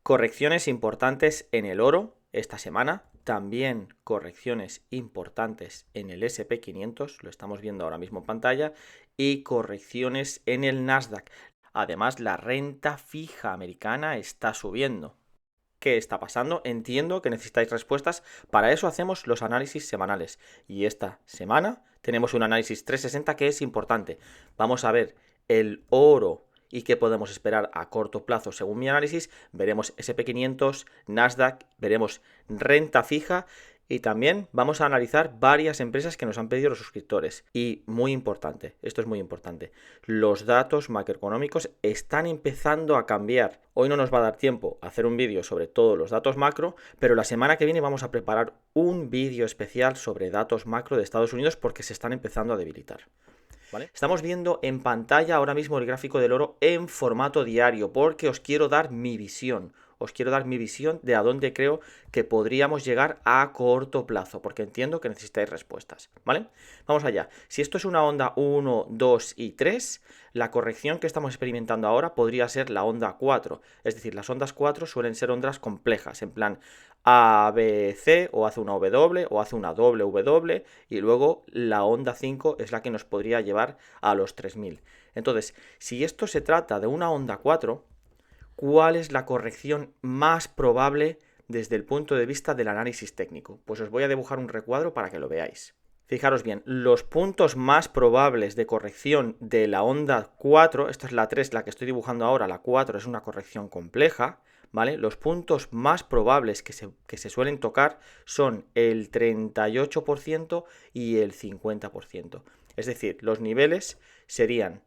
Correcciones importantes en el oro esta semana, también correcciones importantes en el SP500, lo estamos viendo ahora mismo en pantalla, y correcciones en el Nasdaq. Además, la renta fija americana está subiendo. ¿Qué está pasando? Entiendo que necesitáis respuestas, para eso hacemos los análisis semanales. Y esta semana tenemos un análisis 360 que es importante. Vamos a ver el oro y qué podemos esperar a corto plazo según mi análisis. Veremos SP500, Nasdaq, veremos renta fija y también vamos a analizar varias empresas que nos han pedido los suscriptores. Y muy importante, esto es muy importante, los datos macroeconómicos están empezando a cambiar. Hoy no nos va a dar tiempo a hacer un vídeo sobre todos los datos macro, pero la semana que viene vamos a preparar un vídeo especial sobre datos macro de Estados Unidos porque se están empezando a debilitar. ¿Vale? Estamos viendo en pantalla ahora mismo el gráfico del oro en formato diario porque os quiero dar mi visión. Os quiero dar mi visión de a dónde creo que podríamos llegar a corto plazo, porque entiendo que necesitáis respuestas, ¿vale? Vamos allá. Si esto es una onda 1, 2 y 3, la corrección que estamos experimentando ahora podría ser la onda 4. Es decir, las ondas 4 suelen ser ondas complejas, en plan A, B, C, o hace una W, o hace una doble W, y luego la onda 5 es la que nos podría llevar a los 3000. Entonces, si esto se trata de una onda 4, ¿cuál es la corrección más probable desde el punto de vista del análisis técnico? Pues os voy a dibujar un recuadro para que lo veáis. Fijaros bien, los puntos más probables de corrección de la onda 4, esta es la 3, la que estoy dibujando ahora, la 4 es una corrección compleja, ¿vale? Los puntos más probables que se suelen tocar son el 38% y el 50%. Es decir, los niveles serían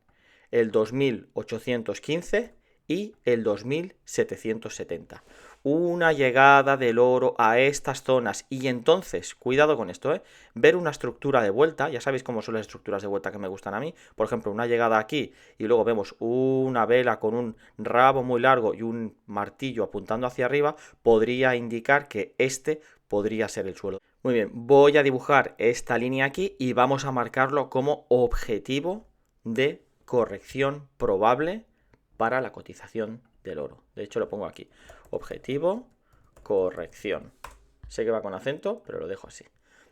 el 2815 y el 2770. Una llegada del oro a estas zonas y entonces, cuidado con esto, ver una estructura de vuelta, ya sabéis cómo son las estructuras de vuelta que me gustan a mí, por ejemplo, una llegada aquí y luego vemos una vela con un rabo muy largo y un martillo apuntando hacia arriba, podría indicar que este podría ser el suelo. Muy bien, voy a dibujar esta línea aquí y vamos a marcarlo como objetivo de corrección probable para la cotización del oro. De hecho, lo pongo aquí. Objetivo, corrección. Sé que va con acento, pero lo dejo así.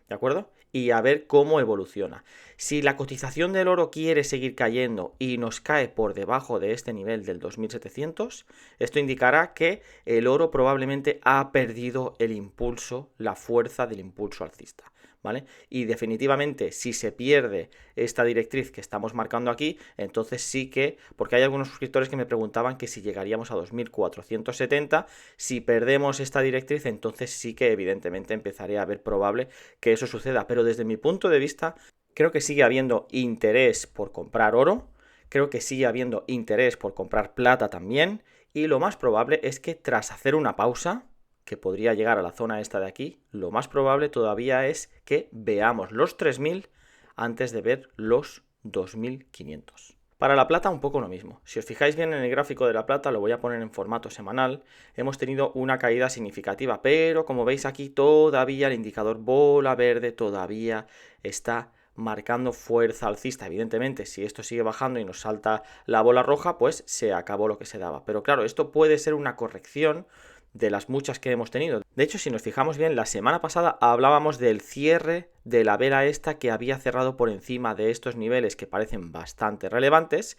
¿De acuerdo? Y a ver cómo evoluciona. Si la cotización del oro quiere seguir cayendo y nos cae por debajo de este nivel del 2700, esto indicará que el oro probablemente ha perdido el impulso, la fuerza del impulso alcista. ¿Vale? Y definitivamente si se pierde esta directriz que estamos marcando aquí, entonces sí que, porque hay algunos suscriptores que me preguntaban que si llegaríamos a 2470, si perdemos esta directriz, entonces sí que evidentemente empezaré a ver probable que eso suceda, pero desde mi punto de vista creo que sigue habiendo interés por comprar oro, creo que sigue habiendo interés por comprar plata también, y lo más probable es que tras hacer una pausa, que podría llegar a la zona esta de aquí, lo más probable todavía es que veamos los 3000 antes de ver los 2500. Para la plata un poco lo mismo. Si os fijáis bien en el gráfico de la plata, lo voy a poner en formato semanal, hemos tenido una caída significativa, pero como veis aquí todavía el indicador bola verde todavía está marcando fuerza alcista. Evidentemente, si esto sigue bajando y nos salta la bola roja, pues se acabó lo que se daba. Pero claro, esto puede ser una corrección de las muchas que hemos tenido. De hecho, si nos fijamos bien, la semana pasada hablábamos del cierre de la vela esta que había cerrado por encima de estos niveles que parecen bastante relevantes,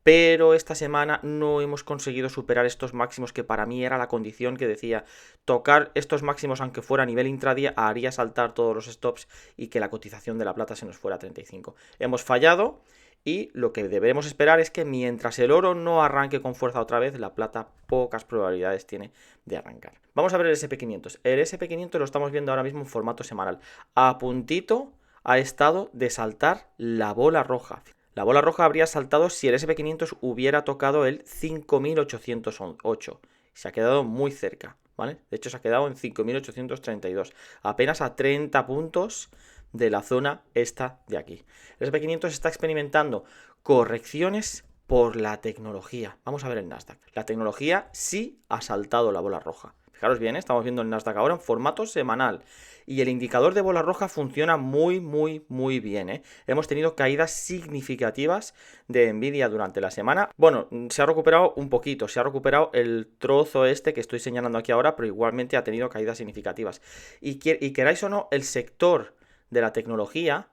pero esta semana no hemos conseguido superar estos máximos que para mí era la condición que decía tocar estos máximos aunque fuera a nivel intradía haría saltar todos los stops y que la cotización de la plata se nos fuera a 35. Hemos fallado y lo que deberemos esperar es que mientras el oro no arranque con fuerza otra vez, la plata pocas probabilidades tiene de arrancar. Vamos a ver el SP500. El SP500 lo estamos viendo ahora mismo en formato semanal. A puntito ha estado de saltar la bola roja. La bola roja habría saltado si el SP500 hubiera tocado el 5808. Se ha quedado muy cerca, ¿vale? De hecho, se ha quedado en 5832. Apenas a 30 puntos de la zona esta de aquí. El SP500 está experimentando correcciones por la tecnología. Vamos a ver el Nasdaq. La tecnología sí ha saltado la bola roja, Fijaros bien, estamos viendo el Nasdaq ahora en formato semanal. Y el indicador de bola roja funciona muy bien, ¿eh? Hemos tenido caídas significativas de Nvidia durante la semana. Bueno, se ha recuperado un poquito, se ha recuperado el trozo este que estoy señalando aquí ahora, pero igualmente ha tenido caídas significativas. Y queráis o no, el sector de la tecnología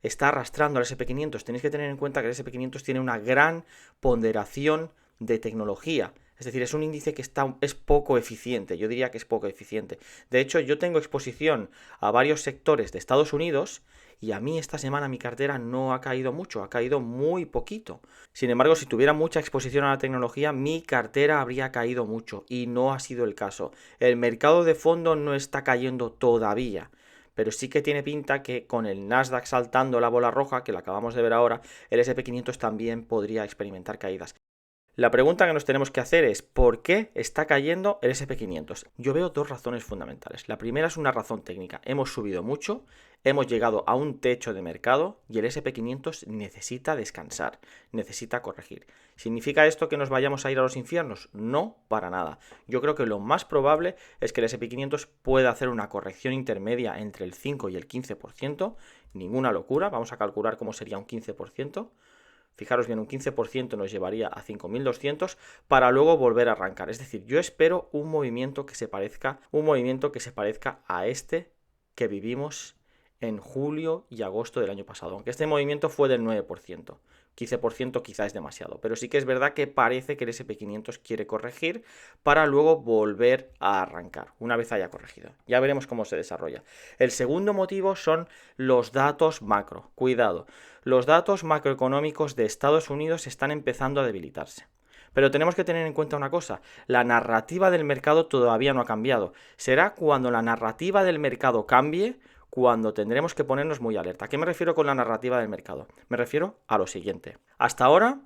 está arrastrando al SP500. Tenéis que tener en cuenta que el SP500 tiene una gran ponderación de tecnología. Es decir, es un índice que es poco eficiente. Yo diría que es poco eficiente. De hecho, yo tengo exposición a varios sectores de Estados Unidos y a mí esta semana mi cartera no ha caído mucho, ha caído muy poquito. Sin embargo, si tuviera mucha exposición a la tecnología, mi cartera habría caído mucho y no ha sido el caso. El mercado de fondo no está cayendo todavía. Pero sí que tiene pinta que con el Nasdaq saltando la bola roja, que la acabamos de ver ahora, el SP500 también podría experimentar caídas. La pregunta que nos tenemos que hacer es ¿por qué está cayendo el SP500? Yo veo dos razones fundamentales. La primera es una razón técnica. Hemos subido mucho, hemos llegado a un techo de mercado y el SP500 necesita descansar, necesita corregir. ¿Significa esto que nos vayamos a ir a los infiernos? No, para nada. Yo creo que lo más probable es que el SP500 pueda hacer una corrección intermedia entre el 5 y el 15%. Ninguna locura, vamos a calcular cómo sería un 15%. Fijaros bien, un 15% nos llevaría a 5.200 para luego volver a arrancar. Es decir, yo espero un movimiento que se parezca a este que vivimos en julio y agosto del año pasado. Aunque este movimiento fue del 9%. 15% quizá es demasiado, pero sí que es verdad que parece que el SP500 quiere corregir para luego volver a arrancar, una vez haya corregido. Ya veremos cómo se desarrolla. El segundo motivo son los datos macro. Cuidado, los datos macroeconómicos de Estados Unidos están empezando a debilitarse. Pero tenemos que tener en cuenta una cosa, la narrativa del mercado todavía no ha cambiado. Será cuando la narrativa del mercado cambie cuando tendremos que ponernos muy alerta. ¿A qué me refiero con la narrativa del mercado? Me refiero a lo siguiente. Hasta ahora,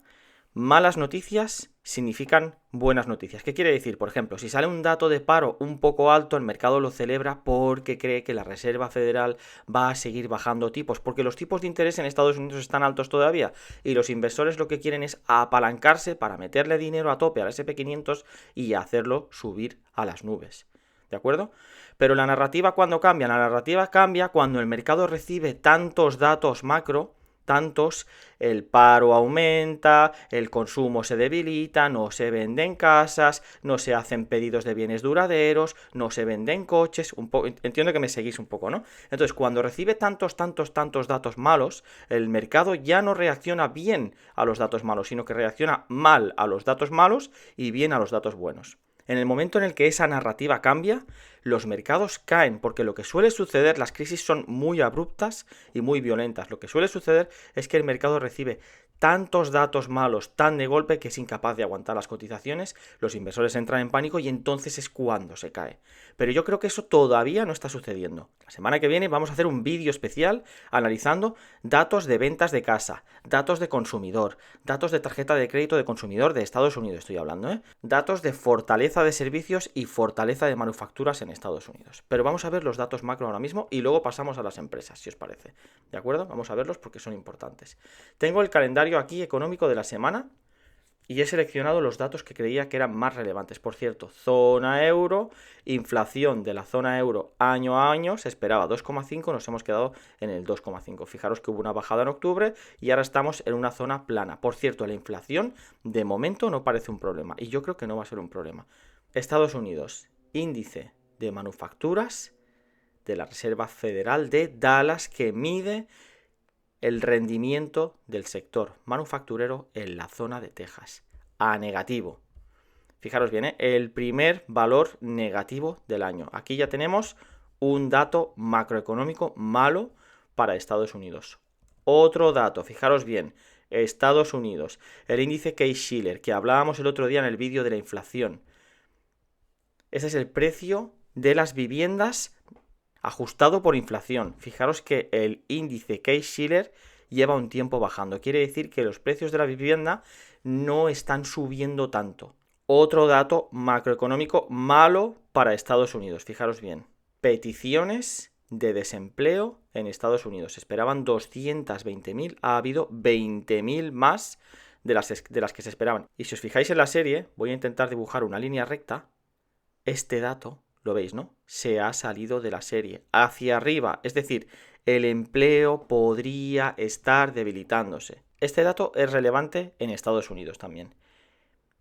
malas noticias significan buenas noticias. ¿Qué quiere decir? Por ejemplo, si sale un dato de paro un poco alto, el mercado lo celebra porque cree que la Reserva Federal va a seguir bajando tipos, porque los tipos de interés en Estados Unidos están altos todavía y los inversores lo que quieren es apalancarse para meterle dinero a tope al S&P 500 y hacerlo subir a las nubes. ¿De acuerdo? Pero la narrativa ¿cuándo cambia? La narrativa cambia cuando el mercado recibe tantos datos macro, el paro aumenta, el consumo se debilita, no se venden casas, no se hacen pedidos de bienes duraderos, no se venden coches, entiendo que me seguís un poco, ¿no? Entonces, cuando recibe tantos datos malos, el mercado ya no reacciona bien a los datos malos, sino que reacciona mal a los datos malos y bien a los datos buenos. En el momento en el que esa narrativa cambia, los mercados caen, porque lo que suele suceder, las crisis son muy abruptas y muy violentas. Lo que suele suceder es que el mercado recibe tantos datos malos tan de golpe que es incapaz de aguantar las cotizaciones, los inversores entran en pánico y entonces es cuando se cae. Pero yo creo que eso todavía no está sucediendo. La semana que viene vamos a hacer un vídeo especial analizando datos de ventas de casa, datos de consumidor, datos de tarjeta de crédito de consumidor de Estados Unidos, estoy hablando, datos de fortaleza de servicios y fortaleza de manufacturas en Estados Unidos. Pero vamos a ver los datos macro ahora mismo y luego pasamos a las empresas, si os parece. ¿De acuerdo? Vamos a verlos porque son importantes. Tengo el calendario aquí económico de la semana y he seleccionado los datos que creía que eran más relevantes. Por cierto, zona euro, inflación de la zona euro año a año, se esperaba 2,5, nos hemos quedado en el 2,5. Fijaros que hubo una bajada en octubre y ahora estamos en una zona plana. Por cierto, la inflación de momento no parece un problema y yo creo que no va a ser un problema. Estados Unidos, índice de manufacturas de la Reserva Federal de Dallas que mide el rendimiento del sector manufacturero en la zona de Texas. A negativo. Fijaros bien, el primer valor negativo del año. Aquí ya tenemos un dato macroeconómico malo para Estados Unidos. Otro dato, fijaros bien, Estados Unidos, el índice Case-Shiller, que hablábamos el otro día en el vídeo de la inflación. Ese es el precio de las viviendas ajustado por inflación. Fijaros que el índice Case-Shiller lleva un tiempo bajando. Quiere decir que los precios de la vivienda no están subiendo tanto. Otro dato macroeconómico malo para Estados Unidos. Fijaros bien. Peticiones de desempleo en Estados Unidos. Se esperaban 220.000. Ha habido 20.000 más de las que se esperaban. Y si os fijáis en la serie, voy a intentar dibujar una línea recta. Este dato lo veis, ¿no? Se ha salido de la serie hacia arriba, es decir, el empleo podría estar debilitándose. Este dato es relevante en Estados Unidos también.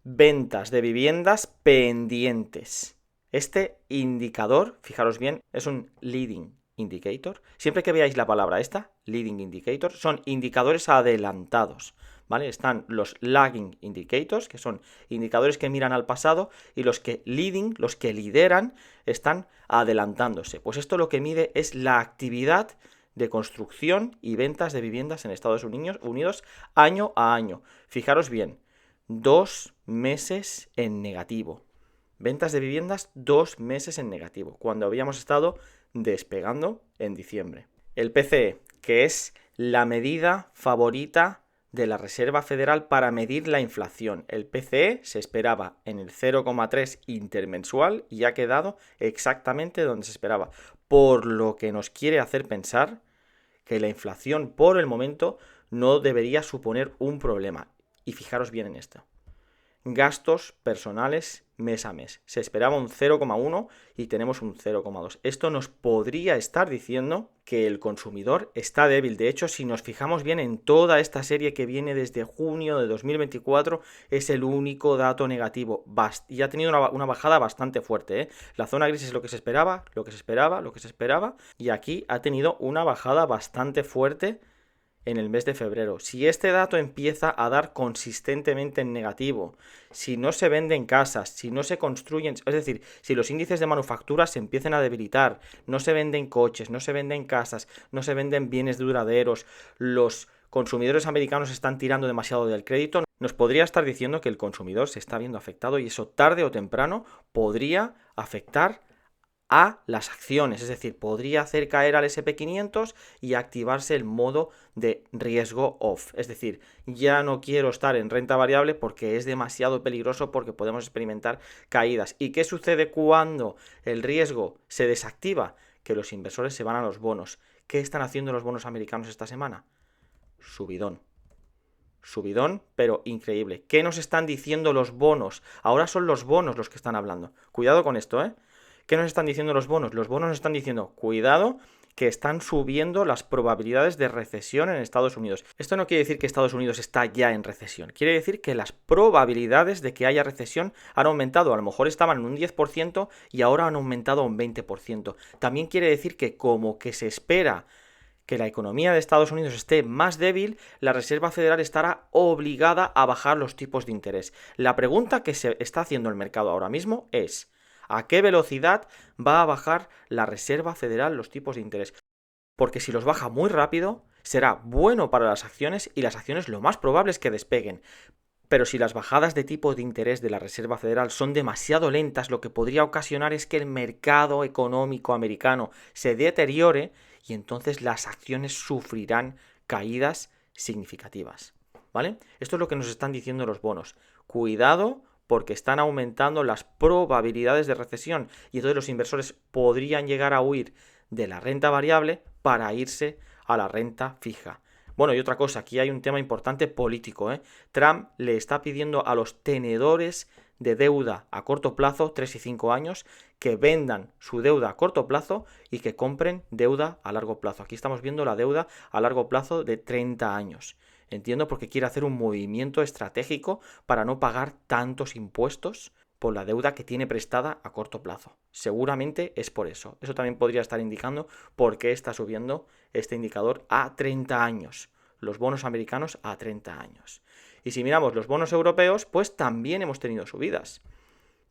Ventas de viviendas pendientes. Este indicador, fijaros bien, es un leading indicator. Siempre que veáis la palabra esta, leading indicator, son indicadores adelantados, ¿vale? Están los lagging indicators, que son indicadores que miran al pasado, y los que leading, los que lideran, están adelantándose. Pues esto lo que mide es la actividad de construcción y ventas de viviendas en Estados Unidos año a año. Fijaros bien, 2 meses en negativo. Ventas de viviendas 2 meses en negativo, cuando habíamos estado despegando en diciembre. El PCE, que es la medida favorita de la Reserva Federal para medir la inflación. El PCE se esperaba en el 0,3 intermensual y ha quedado exactamente donde se esperaba, por lo que nos quiere hacer pensar que la inflación por el momento no debería suponer un problema. Y fijaros bien en esto. Gastos personales mes a mes. Se esperaba un 0,1 y tenemos un 0,2. Esto nos podría estar diciendo que el consumidor está débil. De hecho, si nos fijamos bien en toda esta serie que viene desde junio de 2024, es el único dato negativo. Y ha tenido una bajada bastante fuerte, ¿eh? La zona gris es lo que se esperaba, lo que se esperaba, lo que se esperaba. Y aquí ha tenido una bajada bastante fuerte en el mes de febrero. Si este dato empieza a dar consistentemente en negativo, si no se venden casas, si no se construyen, es decir, si los índices de manufactura se empiezan a debilitar, no se venden coches, no se venden casas, no se venden bienes duraderos, los consumidores americanos están tirando demasiado del crédito, nos podría estar diciendo que el consumidor se está viendo afectado y eso tarde o temprano podría afectar a las acciones, es decir, podría hacer caer al SP500 y activarse el modo de riesgo off, es decir, ya no quiero estar en renta variable porque es demasiado peligroso, porque podemos experimentar caídas. ¿Y qué sucede cuando el riesgo se desactiva? Que los inversores se van a los bonos. ¿Qué están haciendo los bonos americanos esta semana? Subidón, pero increíble. ¿Qué nos están diciendo los bonos? Ahora son los bonos los que están hablando. Cuidado con esto, ¿eh? ¿Qué nos están diciendo los bonos? Los bonos nos están diciendo, cuidado, que están subiendo las probabilidades de recesión en Estados Unidos. Esto no quiere decir que Estados Unidos está ya en recesión. Quiere decir que las probabilidades de que haya recesión han aumentado. A lo mejor estaban en un 10% y ahora han aumentado a un 20%. También quiere decir que como que se espera que la economía de Estados Unidos esté más débil, la Reserva Federal estará obligada a bajar los tipos de interés. La pregunta que se está haciendo el mercado ahora mismo es: ¿a qué velocidad va a bajar la Reserva Federal los tipos de interés? Porque si los baja muy rápido, será bueno para las acciones y las acciones lo más probable es que despeguen. Pero si las bajadas de tipo de interés de la Reserva Federal son demasiado lentas, lo que podría ocasionar es que el mercado económico americano se deteriore y entonces las acciones sufrirán caídas significativas, ¿vale? Esto es lo que nos están diciendo los bonos. Cuidado, porque están aumentando las probabilidades de recesión y entonces los inversores podrían llegar a huir de la renta variable para irse a la renta fija. Bueno, y otra cosa, aquí hay un tema importante político, ¿eh? Trump le está pidiendo a los tenedores de deuda a corto plazo, 3 y 5 años, que vendan su deuda a corto plazo y que compren deuda a largo plazo. Aquí estamos viendo la deuda a largo plazo de 30 años. Entiendo porque quiere hacer un movimiento estratégico para no pagar tantos impuestos por la deuda que tiene prestada a corto plazo. Seguramente es por eso. Eso también podría estar indicando por qué está subiendo este indicador a 30 años. Los bonos americanos a 30 años. Y si miramos los bonos europeos, pues también hemos tenido subidas.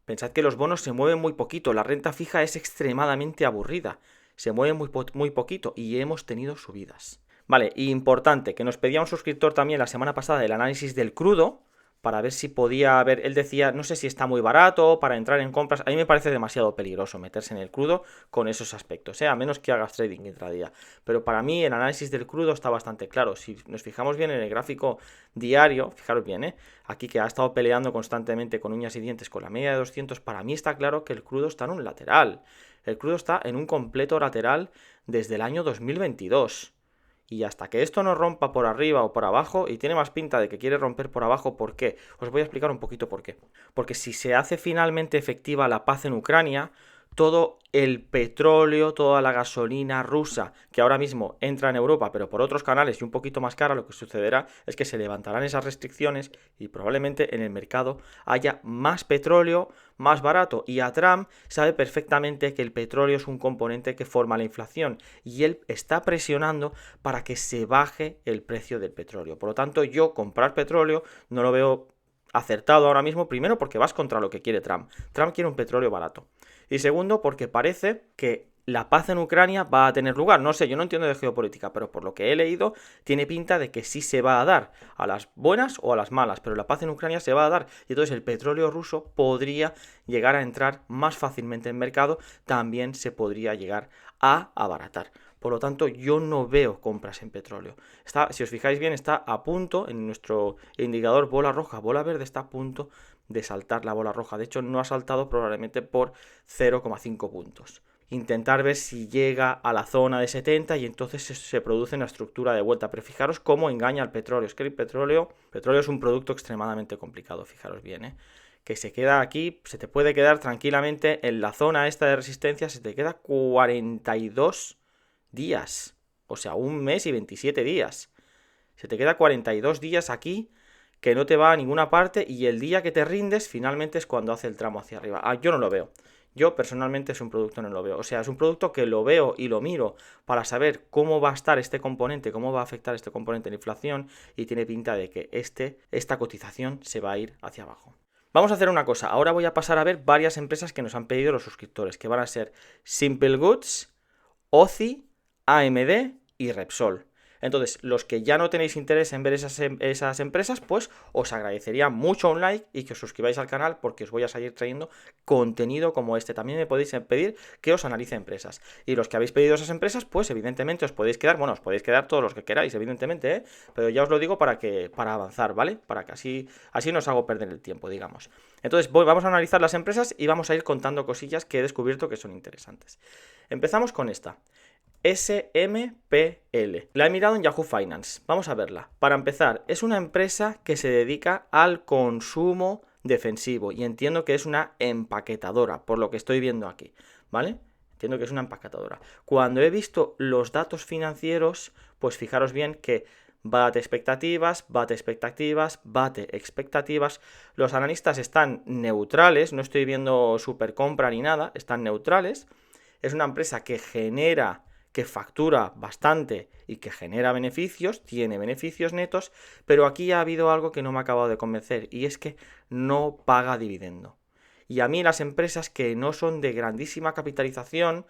Pensad que los bonos se mueven muy poquito. La renta fija es extremadamente aburrida. Se mueve muy poquito y hemos tenido subidas. Vale, importante, que nos pedía un suscriptor también la semana pasada el análisis del crudo, para ver si podía haber, él decía, no sé si está muy barato para entrar en compras. A mí me parece demasiado peligroso meterse en el crudo con esos aspectos, a menos que hagas trading intradía. Pero para mí el análisis del crudo está bastante claro. Si nos fijamos bien en el gráfico diario, fijaros bien, aquí que ha estado peleando constantemente con uñas y dientes con la media de 200, para mí está claro que el crudo está en un lateral. El crudo está en un completo lateral desde el año 2022. Y hasta que esto no rompa por arriba o por abajo, y tiene más pinta de que quiere romper por abajo, ¿por qué? Os voy a explicar un poquito por qué. Porque si se hace finalmente efectiva la paz en Ucrania, todo el petróleo, toda la gasolina rusa que ahora mismo entra en Europa, pero por otros canales y un poquito más cara, lo que sucederá es que se levantarán esas restricciones y probablemente en el mercado haya más petróleo más barato. Y a Trump sabe perfectamente que el petróleo es un componente que forma la inflación y él está presionando para que se baje el precio del petróleo. Por lo tanto, yo comprar petróleo no lo veo acertado ahora mismo, primero porque vas contra lo que quiere Trump. Trump quiere un petróleo barato. Y segundo, porque parece que la paz en Ucrania va a tener lugar. No sé, yo no entiendo de geopolítica, pero por lo que he leído, tiene pinta de que sí se va a dar, a las buenas o a las malas, pero la paz en Ucrania se va a dar. Y entonces el petróleo ruso podría llegar a entrar más fácilmente en el mercado, también se podría llegar a abaratar. Por lo tanto, yo no veo compras en petróleo. Si os fijáis bien, está a punto, en nuestro indicador bola roja, bola verde, está a punto de saltar la bola roja. De hecho, no ha saltado probablemente por 0,5 puntos. Intentar ver si llega a la zona de 70 y entonces se produce una estructura de vuelta. Pero fijaros cómo engaña al petróleo. Es que el petróleo es un producto extremadamente complicado, fijaros bien, que se queda aquí, se te puede quedar tranquilamente en la zona esta de resistencia, se te queda 42 días, o sea, un mes y 27 días. Se te queda 42 días aquí que no te va a ninguna parte y el día que te rindes finalmente es cuando hace el tramo hacia arriba. Yo no lo veo. Yo personalmente es un producto no lo veo. O sea, es un producto que lo veo y lo miro para saber cómo va a estar este componente, cómo va a afectar este componente en la inflación y tiene pinta de que esta cotización se va a ir hacia abajo. Vamos a hacer una cosa. Ahora voy a pasar a ver varias empresas que nos han pedido los suscriptores, que van a ser Simple Goods, OCI, AMD y Repsol. Entonces, los que ya no tenéis interés en ver esas empresas, pues os agradecería mucho un like y que os suscribáis al canal porque os voy a seguir trayendo contenido como este. También me podéis pedir que os analice empresas. Y los que habéis pedido esas empresas, pues evidentemente os podéis quedar todos los que queráis, evidentemente, pero ya os lo digo para avanzar, ¿vale? Para que así no os hago perder el tiempo, digamos. Entonces, vamos a analizar las empresas y vamos a ir contando cosillas que he descubierto que son interesantes. Empezamos con esta. SMPL. La he mirado en Yahoo Finance. Vamos a verla. Para empezar, es una empresa que se dedica al consumo defensivo y entiendo que es una empaquetadora, por lo que estoy viendo aquí, ¿vale? Entiendo que es una empaquetadora. Cuando he visto los datos financieros, pues fijaros bien que bate expectativas, bate expectativas. Los analistas están neutrales, no estoy viendo super compra ni nada, están neutrales. Es una empresa que factura bastante y que genera beneficios, tiene beneficios netos, pero aquí ha habido algo que no me ha acabado de convencer y es que no paga dividendo. Y a mí las empresas que no son de grandísima capitalización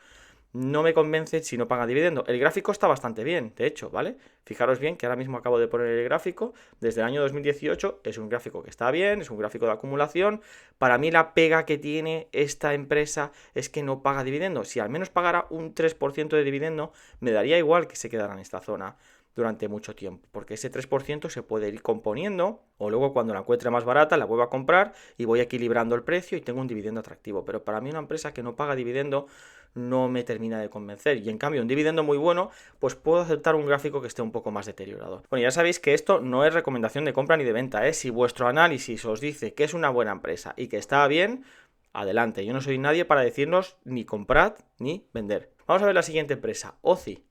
no me convencen si no pagan dividendo. El gráfico está bastante bien, de hecho, ¿vale? Fijaros bien que ahora mismo acabo de poner el gráfico. Desde el año 2018 es un gráfico que está bien, es un gráfico de acumulación. Para mí la pega que tiene esta empresa es que no paga dividendo. Si al menos pagara un 3% de dividendo, me daría igual que se quedara en esta zona durante mucho tiempo, porque ese 3% se puede ir componiendo o luego cuando la encuentre más barata la vuelvo a comprar y voy equilibrando el precio y tengo un dividendo atractivo. Pero para mí una empresa que no paga dividendo no me termina de convencer y en cambio un dividendo muy bueno, pues puedo aceptar un gráfico que esté un poco más deteriorado. Bueno, ya sabéis que esto no es recomendación de compra ni de venta, si vuestro análisis os dice que es una buena empresa y que está bien, adelante. Yo no soy nadie para decirnos ni comprad ni vender. Vamos a ver la siguiente empresa, OCI.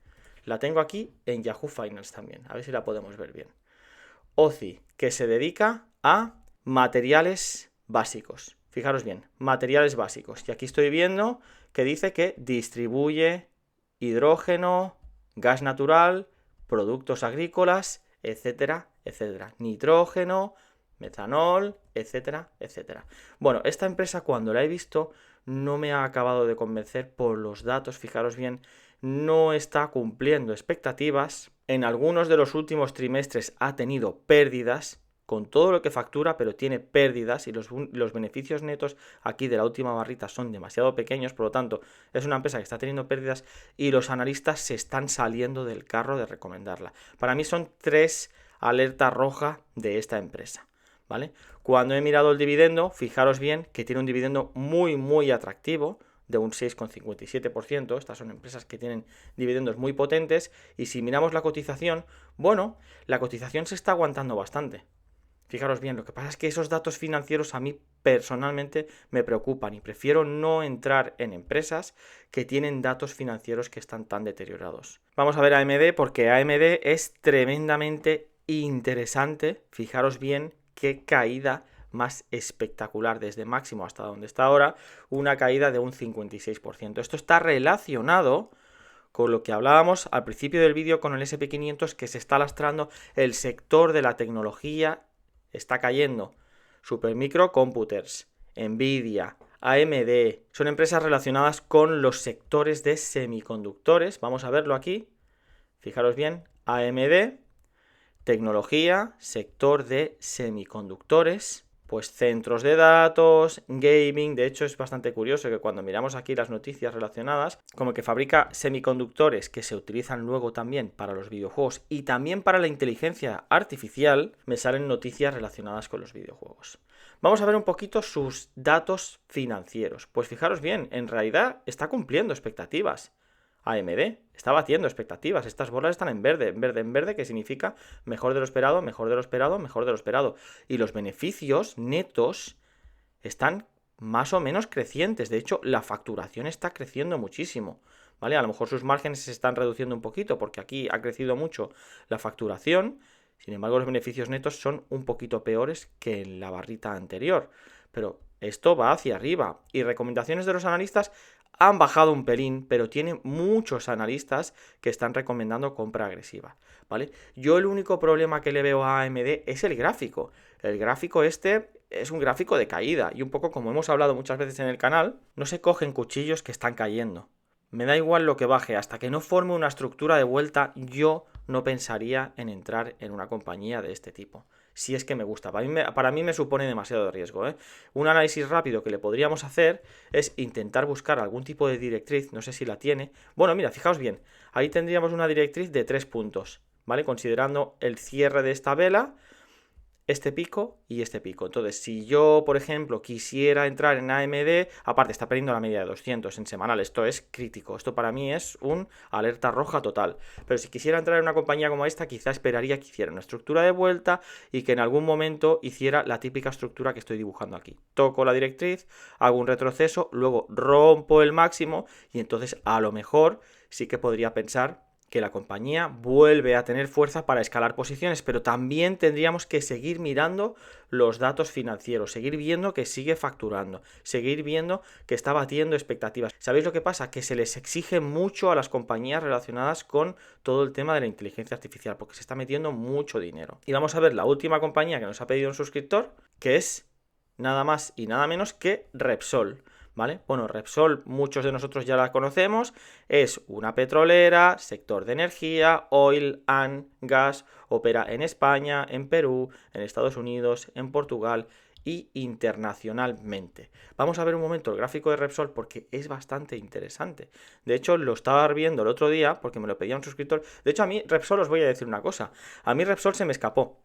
La tengo aquí en Yahoo Finance también, a ver si la podemos ver bien. OCI, que se dedica a materiales básicos. Fijaros bien, materiales básicos. Y aquí estoy viendo que dice que distribuye hidrógeno, gas natural, productos agrícolas, etcétera, etcétera. Nitrógeno, metanol, etcétera, etcétera. Bueno, esta empresa cuando la he visto no me ha acabado de convencer por los datos, fijaros bien, no está cumpliendo expectativas. En algunos de los últimos trimestres ha tenido pérdidas con todo lo que factura, pero tiene pérdidas y los beneficios netos aquí de la última barrita son demasiado pequeños, por lo tanto es una empresa que está teniendo pérdidas y los analistas se están saliendo del carro de recomendarla. Para mí son 3 alertas rojas de esta empresa, ¿vale? Cuando he mirado el dividendo, fijaros bien que tiene un dividendo muy muy atractivo, de un 6,57%, estas son empresas que tienen dividendos muy potentes, y si miramos la cotización, bueno, la cotización se está aguantando bastante. Fijaros bien, lo que pasa es que esos datos financieros a mí personalmente me preocupan y prefiero no entrar en empresas que tienen datos financieros que están tan deteriorados. Vamos a ver AMD porque AMD es tremendamente interesante. Fijaros bien qué caída más espectacular desde máximo hasta donde está ahora, una caída de un 56%. Esto está relacionado con lo que hablábamos al principio del vídeo con el SP500, que se está lastrando el sector de la tecnología, está cayendo. Supermicro Computers, Nvidia, AMD, son empresas relacionadas con los sectores de semiconductores. Vamos a verlo aquí. Fijaros bien, AMD, tecnología, sector de semiconductores, pues centros de datos, gaming. De hecho es bastante curioso que cuando miramos aquí las noticias relacionadas, como que fabrica semiconductores que se utilizan luego también para los videojuegos y también para la inteligencia artificial, me salen noticias relacionadas con los videojuegos. Vamos a ver un poquito sus datos financieros. Pues fijaros bien, en realidad está cumpliendo expectativas. AMD está batiendo expectativas. Estas bolas están en verde, en verde, que significa mejor de lo esperado, mejor de lo esperado, mejor de lo esperado. Y los beneficios netos están más o menos crecientes. De hecho, la facturación está creciendo muchísimo. ¿Vale? A lo mejor sus márgenes se están reduciendo un poquito porque aquí ha crecido mucho la facturación. Sin embargo, los beneficios netos son un poquito peores que en la barrita anterior. Pero esto va hacia arriba. Y recomendaciones de los analistas han bajado un pelín, pero tiene muchos analistas que están recomendando compra agresiva, ¿vale? Yo el único problema que le veo a AMD es el gráfico. El gráfico este es un gráfico de caída y un poco como hemos hablado muchas veces en el canal, no se cogen cuchillos que están cayendo. Me da igual lo que baje, hasta que no forme una estructura de vuelta, yo no pensaría en entrar en una compañía de este tipo. Si es que me gusta. Para mí me supone demasiado riesgo, ¿eh? Un análisis rápido que le podríamos hacer es intentar buscar algún tipo de directriz, no sé si la tiene. Bueno, mira, fijaos bien, ahí tendríamos una directriz de 3 puntos, ¿vale? Considerando el cierre de esta vela, este pico y este pico. Entonces, si yo, por ejemplo, quisiera entrar en AMD, aparte está perdiendo la media de 200 en semanal, esto es crítico, esto para mí es un alerta roja total. Pero si quisiera entrar en una compañía como esta, quizá esperaría que hiciera una estructura de vuelta y que en algún momento hiciera la típica estructura que estoy dibujando aquí. Toco la directriz, hago un retroceso, luego rompo el máximo y entonces a lo mejor sí que podría pensar que la compañía vuelve a tener fuerza para escalar posiciones, pero también tendríamos que seguir mirando los datos financieros, seguir viendo que sigue facturando, seguir viendo que está batiendo expectativas. ¿Sabéis lo que pasa? Que se les exige mucho a las compañías relacionadas con todo el tema de la inteligencia artificial, porque se está metiendo mucho dinero. Y vamos a ver la última compañía que nos ha pedido un suscriptor, que es nada más y nada menos que Repsol. ¿Vale? Bueno, Repsol, muchos de nosotros ya la conocemos, es una petrolera, sector de energía, oil and gas, opera en España, en Perú, en Estados Unidos, en Portugal y internacionalmente. Vamos a ver un momento el gráfico de Repsol porque es bastante interesante. De hecho, lo estaba viendo el otro día porque me lo pedía un suscriptor. De hecho, a mí Repsol, os voy a decir una cosa, a mí Repsol se me escapó.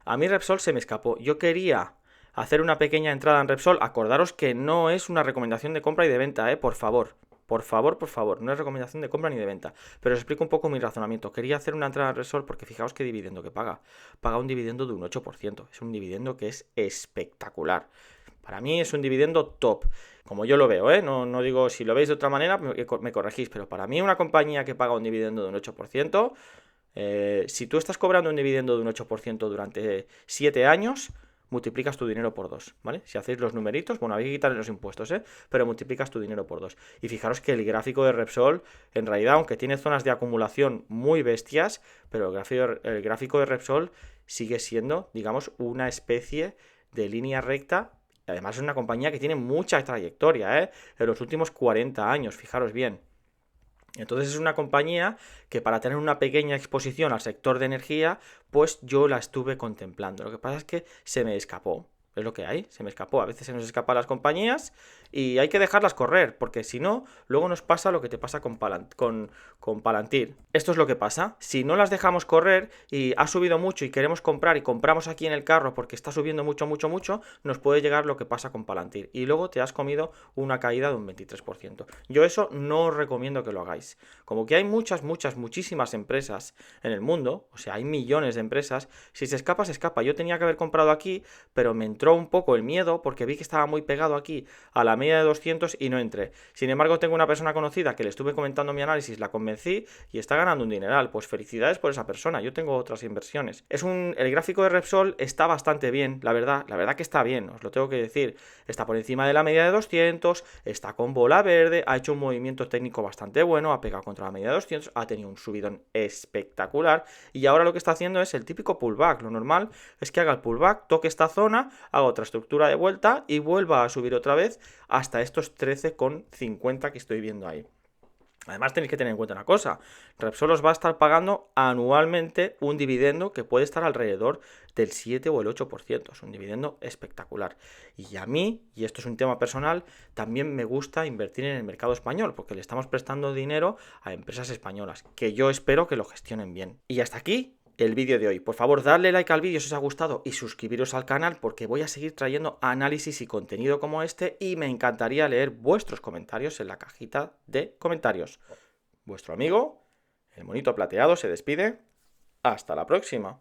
Yo quería hacer una pequeña entrada en Repsol. Acordaros que no es una recomendación de compra y de venta, por favor. Por favor, no es recomendación de compra ni de venta. Pero os explico un poco mi razonamiento. Quería hacer una entrada en Repsol porque fijaos qué dividendo que paga. Paga un dividendo de un 8%. Es un dividendo que es espectacular. Para mí es un dividendo top. Como yo lo veo, no digo, si lo veis de otra manera, me corregís. Pero para mí una compañía que paga un dividendo de un 8%, si tú estás cobrando un dividendo de un 8% durante 7 años... multiplicas tu dinero por 2, ¿vale? Si hacéis los numeritos, bueno, hay que quitarle los impuestos, pero multiplicas tu dinero por 2. Y fijaros que el gráfico de Repsol, en realidad, aunque tiene zonas de acumulación muy bestias, pero el gráfico de Repsol sigue siendo, digamos, una especie de línea recta. Además es una compañía que tiene mucha trayectoria, en los últimos 40 años, fijaros bien. Entonces es una compañía que para tener una pequeña exposición al sector de energía, pues yo la estuve contemplando. Lo que pasa es que se me escapó. Es lo que hay, se me escapó. A veces se nos escapan las compañías y hay que dejarlas correr, porque si no, luego nos pasa lo que te pasa con Palantir. Esto es lo que pasa. Si no las dejamos correr y ha subido mucho y queremos comprar y compramos aquí en el carro porque está subiendo mucho, mucho, mucho, nos puede llegar lo que pasa con Palantir. Y luego te has comido una caída de un 23%. Yo eso no os recomiendo que lo hagáis. Como que hay muchas, muchas, muchísimas empresas en el mundo, o sea, hay millones de empresas, si se escapa, se escapa. Yo tenía que haber comprado aquí, pero me entró un poco el miedo porque vi que estaba muy pegado aquí a la media de 200 y no entré. Sin embargo, tengo una persona conocida que le estuve comentando mi análisis, la convencí y está ganando un dineral. Pues felicidades por esa persona. Yo tengo otras inversiones. El gráfico de Repsol está bastante bien, la verdad que está bien, os lo tengo que decir. Está por encima de la media de 200, está con bola verde, ha hecho un movimiento técnico bastante bueno, ha pegado contra la media de 200, ha tenido un subidón espectacular y ahora lo que está haciendo es el típico pullback. Lo normal es que haga el pullback, toque esta zona, haga otra estructura de vuelta y vuelva a subir otra vez hasta estos 13,50 que estoy viendo ahí. Además tenéis que tener en cuenta una cosa, Repsol os va a estar pagando anualmente un dividendo que puede estar alrededor del 7 o el 8%, es un dividendo espectacular. Y a mí, y esto es un tema personal, también me gusta invertir en el mercado español, porque le estamos prestando dinero a empresas españolas, que yo espero que lo gestionen bien. Y hasta aquí el vídeo de hoy. Por favor, dadle like al vídeo si os ha gustado y suscribiros al canal porque voy a seguir trayendo análisis y contenido como este y me encantaría leer vuestros comentarios en la cajita de comentarios. Vuestro amigo, el monito plateado, se despide. Hasta la próxima.